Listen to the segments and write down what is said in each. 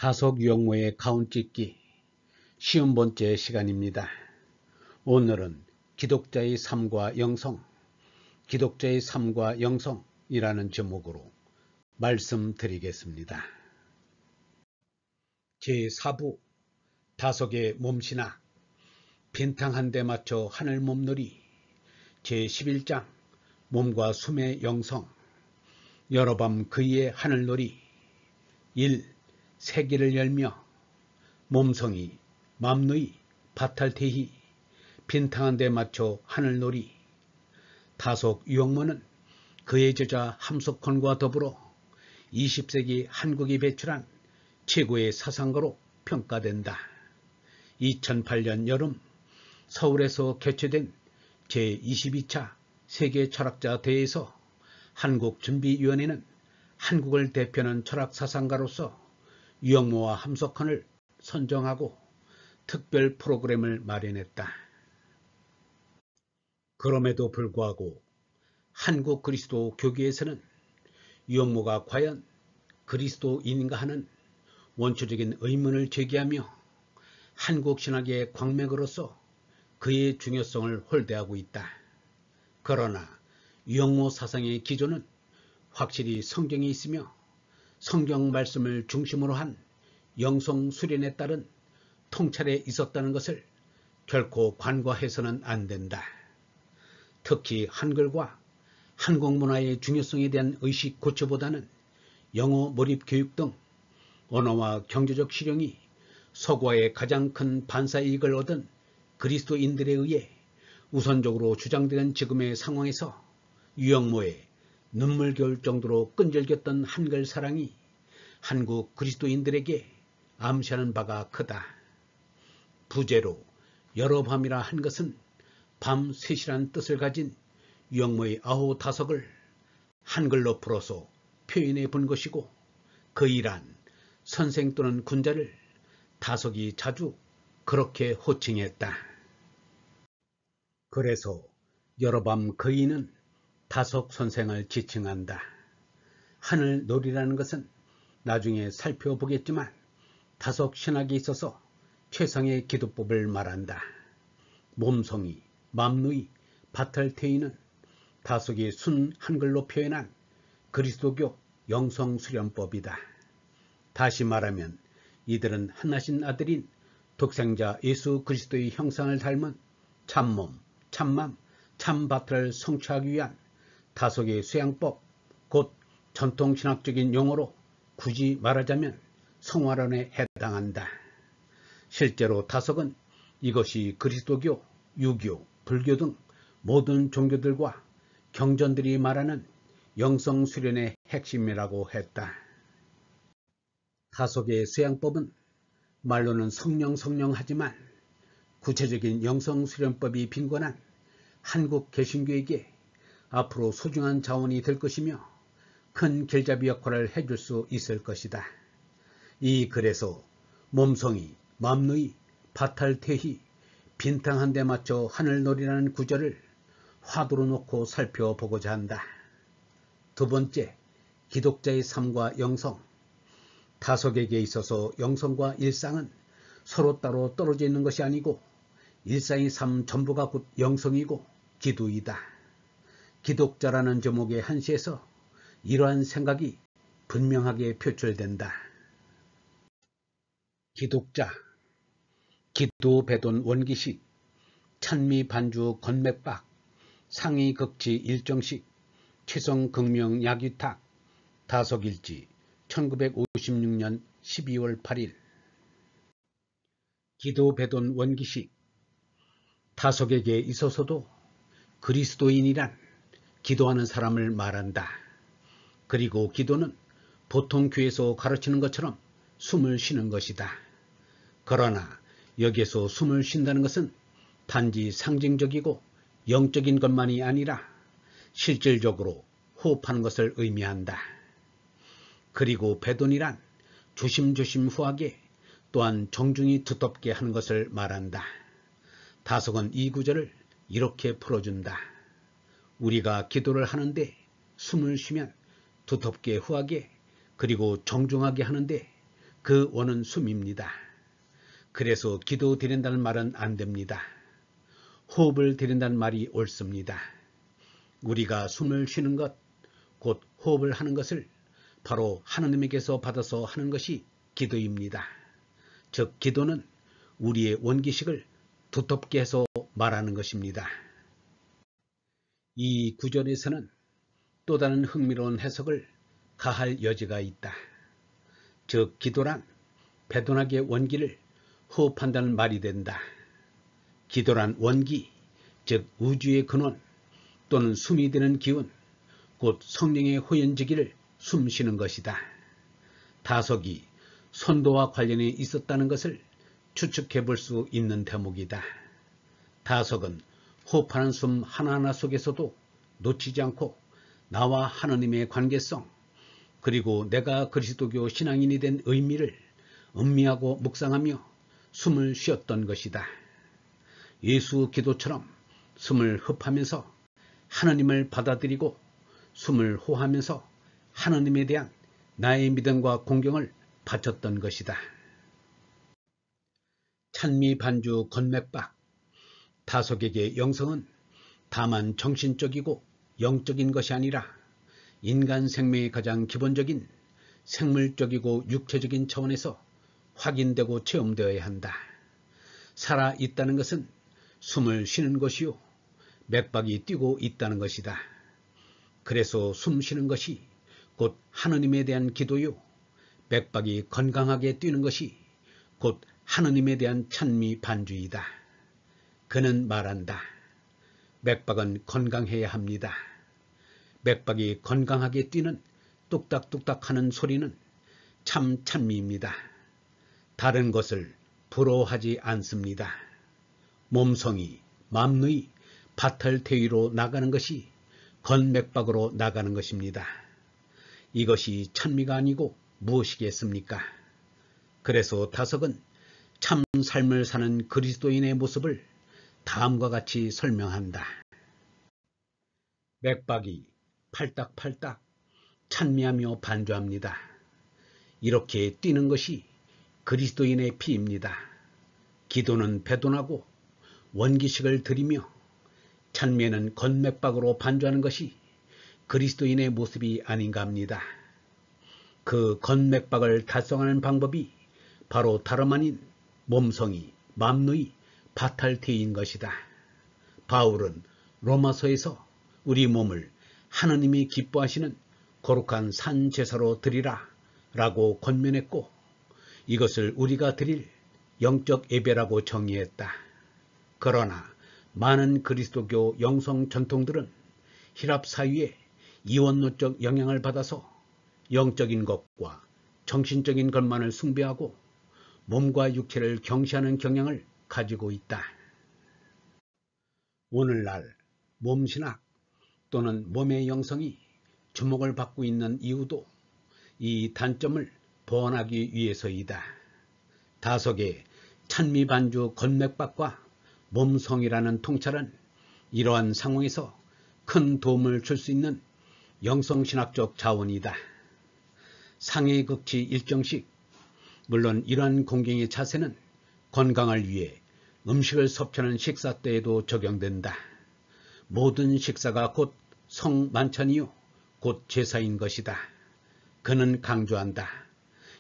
다속 유형모의 가운 찍기 쉬운 번째 시간입니다. 오늘은 기독자의 삶과 영성, 기독자의 삶과 영성이라는 제목으로 말씀드리겠습니다. 제4부 다속의 몸신학 빈탕 한 대 맞춰 하늘 몸놀이 제11장 몸과 숨의 영성 여러 밤 그이의 하늘놀이 1. 세기를 열며 몸성이 맘누이 바탈테히 빈탕 한 대 맞춰 하늘놀이 다속 유형모는 그의 저자 함석헌과 더불어 20세기 한국이 배출한 최고의 사상가로 평가된다. 2008년 여름 서울에서 개최된 제22차 세계철학자 대회에서 한국준비위원회는 한국을 대표하는 철학사상가로서 유형모와 함석헌을 선정하고 특별 프로그램을 마련했다. 그럼에도 불구하고 한국 그리스도 교계에서는 유형모가 과연 그리스도인인가 하는 원초적인 의문을 제기하며 한국 신학의 광맥으로서 그의 중요성을 홀대하고 있다. 그러나 유형모 사상의 기조는 확실히 성경에 있으며 성경 말씀을 중심으로 한 영성 수련에 따른 통찰에 있었다는 것을 결코 간과해서는 안 된다. 특히 한글과 한국 문화의 중요성에 대한 의식 고취보다는 영어 몰입 교육 등 언어와 경제적 실용이 서구화에 가장 큰 반사이익을 얻은 그리스도인들에 의해 우선적으로 주장되는 지금의 상황에서 유형모의 눈물겨울 정도로 끈질겼던 한글 사랑이 한국 그리스도인들에게 암시하는 바가 크다. 부제로 여러 밤이라 한 것은 밤 3시란 뜻을 가진 유형모의 아호다석을 한글로 풀어서 표현해 본 것이고 그 일한 선생 또는 군자를 다석이 자주 그렇게 호칭했다. 그래서 여러 밤 그이는 다석 선생을 지칭한다. 하늘놀이라는 것은 나중에 살펴보겠지만 다석 신학에 있어서 최상의 기도법을 말한다. 몸성이, 맘누이, 바탈테이는 다석이 순 한글로 표현한 그리스도교 영성수련법이다. 다시 말하면 이들은 하나신 아들인 독생자 예수 그리스도의 형상을 닮은 참몸, 참맘, 참바탈을 성취하기 위한 다속의 수양법, 곧 전통신학적인 용어로 굳이 말하자면 성화론에 해당한다. 실제로 다석은 이것이 그리스도교, 유교, 불교 등 모든 종교들과 경전들이 말하는 영성수련의 핵심이라고 했다. 다속의 수양법은 말로는 성령하지만 구체적인 영성수련법이 빈곤한 한국 개신교에게 앞으로 소중한 자원이 될 것이며 큰 길잡이 역할을 해줄 수 있을 것이다. 이 글에서 몸성이, 맘누이, 바탈테히, 빈탕 한 대 맞춰 하늘놀이라는 구절을 화두로 놓고 살펴보고자 한다. 두 번째, 기독자의 삶과 영성. 다속에게 있어서 영성과 일상은 서로 따로 떨어져 있는 것이 아니고 일상의 삶 전부가 곧 영성이고 기도이다. 기독자라는 제목의 한시에서 이러한 생각이 분명하게 표출된다. 기독자, 기도 배돈 원기식, 찬미 반주 건맥박, 상의 극치 일정식, 최성 극명 야기탁, 다속일지 1956년 12월 8일. 기도 배돈 원기식. 다속에게 있어서도 그리스도인이란 기도하는 사람을 말한다. 그리고 기도는 보통 교회에서 가르치는 것처럼 숨을 쉬는 것이다. 그러나 여기에서 숨을 쉰다는 것은 단지 상징적이고 영적인 것만이 아니라 실질적으로 호흡하는 것을 의미한다. 그리고 배돈이란 조심조심 후하게 또한 정중히 두텁게 하는 것을 말한다. 다속은 이 구절을 이렇게 풀어준다. 우리가 기도를 하는데 숨을 쉬면 두텁게 후하게 그리고 정중하게 하는데 그 원은 숨입니다. 그래서 기도 드린다는 말은 안 됩니다. 호흡을 드린다는 말이 옳습니다. 우리가 숨을 쉬는 것, 곧 호흡을 하는 것을 바로 하느님에게서 받아서 하는 것이 기도입니다. 즉 기도는 우리의 원기식을 두텁게 해서 말하는 것입니다. 이 구절에서는 또 다른 흥미로운 해석을 가할 여지가 있다. 즉 기도란 배도나게 원기를 호흡한다는 말이 된다. 기도란 원기, 즉 우주의 근원 또는 숨이 되는 기운, 곧 성령의 호연지기를 숨쉬는 것이다. 다석이 선도와 관련이 있었다는 것을 추측해 볼 수 있는 대목이다. 다석은 호흡하는 숨 하나하나 속에서도 놓치지 않고 나와 하느님의 관계성, 그리고 내가 그리스도교 신앙인이 된 의미를 음미하고 묵상하며 숨을 쉬었던 것이다. 예수 기도처럼 숨을 흡하면서 하느님을 받아들이고 숨을 호하면서 하느님에 대한 나의 믿음과 공경을 바쳤던 것이다. 찬미 반주 건맥박. 다석에게 영성은 다만 정신적이고 영적인 것이 아니라 인간 생명의 가장 기본적인 생물적이고 육체적인 차원에서 확인되고 체험되어야 한다. 살아 있다는 것은 숨을 쉬는 것이요, 맥박이 뛰고 있다는 것이다. 그래서 숨 쉬는 것이 곧 하느님에 대한 기도요, 맥박이 건강하게 뛰는 것이 곧 하느님에 대한 찬미 반주이다. 그는 말한다. 맥박은 건강해야 합니다. 맥박이 건강하게 뛰는 뚝딱뚝딱 하는 소리는 참 찬미입니다. 다른 것을 부러워하지 않습니다. 몸성이, 맘의 바탈퇴위로 나가는 것이 건맥박으로 나가는 것입니다. 이것이 찬미가 아니고 무엇이겠습니까? 그래서 다석은 참 삶을 사는 그리스도인의 모습을 다음과 같이 설명한다. 맥박이 팔딱팔딱 찬미하며 반주합니다. 이렇게 뛰는 것이 그리스도인의 피입니다. 기도는 배도나고 원기식을 들이며 찬미에는 건맥박으로 반주하는 것이 그리스도인의 모습이 아닌가 합니다. 그 건맥박을 달성하는 방법이 바로 다름 아닌 몸성이, 맘의 바탈퇴인 것이다. 바울은 로마서에서 우리 몸을 하느님이 기뻐하시는 거룩한 산제사로 드리라 라고 권면했고, 이것을 우리가 드릴 영적 예배라고 정의했다. 그러나 많은 그리스도교 영성 전통들은 힐압 사유의 이원론적 영향을 받아서 영적인 것과 정신적인 것만을 숭배하고 몸과 육체를 경시하는 경향을 가지고 있다. 오늘날 몸신학 또는 몸의 영성이 주목을 받고 있는 이유도 이 단점을 보완하기 위해서이다. 다석의 찬미반주 건맥박과 몸성이라는 통찰은 이러한 상황에서 큰 도움을 줄 수 있는 영성신학적 자원이다. 상해 극치 일정식, 물론 이러한 공경의 자세는 건강을 위해 음식을 섭취하는 식사 때에도 적용된다. 모든 식사가 곧 성만찬이요, 곧 제사인 것이다. 그는 강조한다.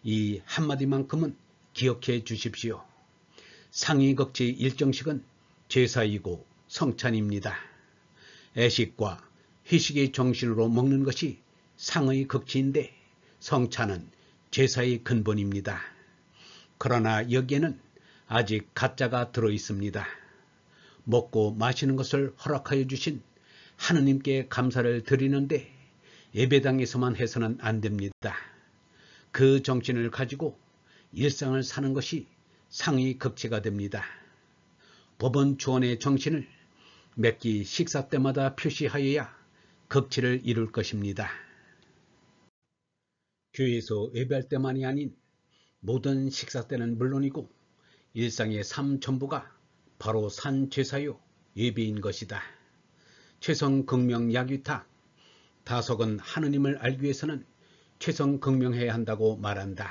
이 한마디만큼은 기억해 주십시오. 상해극치 일정식은 제사이고 성찬입니다. 애식과 희식의 정신으로 먹는 것이 상의 극치인데 성찬은 제사의 근본입니다. 그러나 여기에는 아직 가짜가 들어있습니다. 먹고 마시는 것을 허락하여 주신 하느님께 감사를 드리는데 예배당에서만 해서는 안 됩니다. 그 정신을 가지고 일상을 사는 것이 상의 극치가 됩니다. 법원 주원의 정신을 매끼 식사 때마다 표시하여야 극치를 이룰 것입니다. 교회에서 예배할 때만이 아닌 모든 식사 때는 물론이고 일상의 삶 전부가 바로 산제사요 예배인 것이다. 최성극명야귀탁. 다석은 하느님을 알기 위해서는 최성극명해야 한다고 말한다.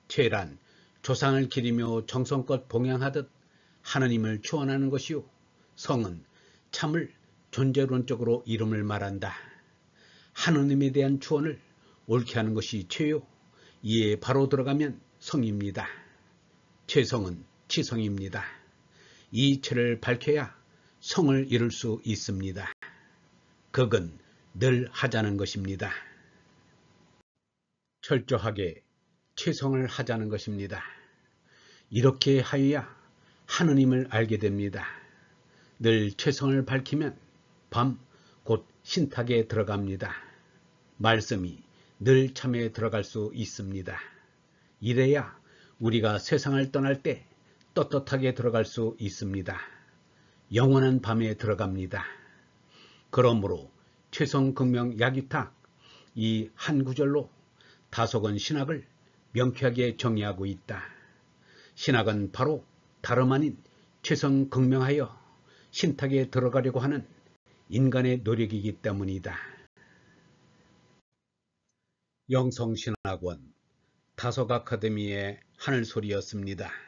죄란 조상을 기리며 정성껏 봉양하듯 하느님을 추원하는 것이요, 성은 참을 존재론적으로 이름을 말한다. 하느님에 대한 추원을 옳게 하는 것이 죄요, 이에 바로 들어가면 성입니다. 죄성은 치성입니다. 이 죄를 밝혀야 성을 이룰 수 있습니다. 극은 늘 하자는 것입니다. 철저하게 최성을 하자는 것입니다. 이렇게 하여야 하느님을 알게 됩니다. 늘 최성을 밝히면 밤 곧 신탁에 들어갑니다. 말씀이 늘 참에 들어갈 수 있습니다. 이래야 우리가 세상을 떠날 때 떳떳하게 들어갈 수 있습니다. 영원한 밤에 들어갑니다. 그러므로 최성극명 야기탁 이 한 구절로 다속은 신학을 명쾌하게 정의하고 있다. 신학은 바로 다름 아닌 최성극명하여 신탁에 들어가려고 하는 인간의 노력이기 때문이다. 영성신학원 다속 아카데미의 하늘소리였습니다.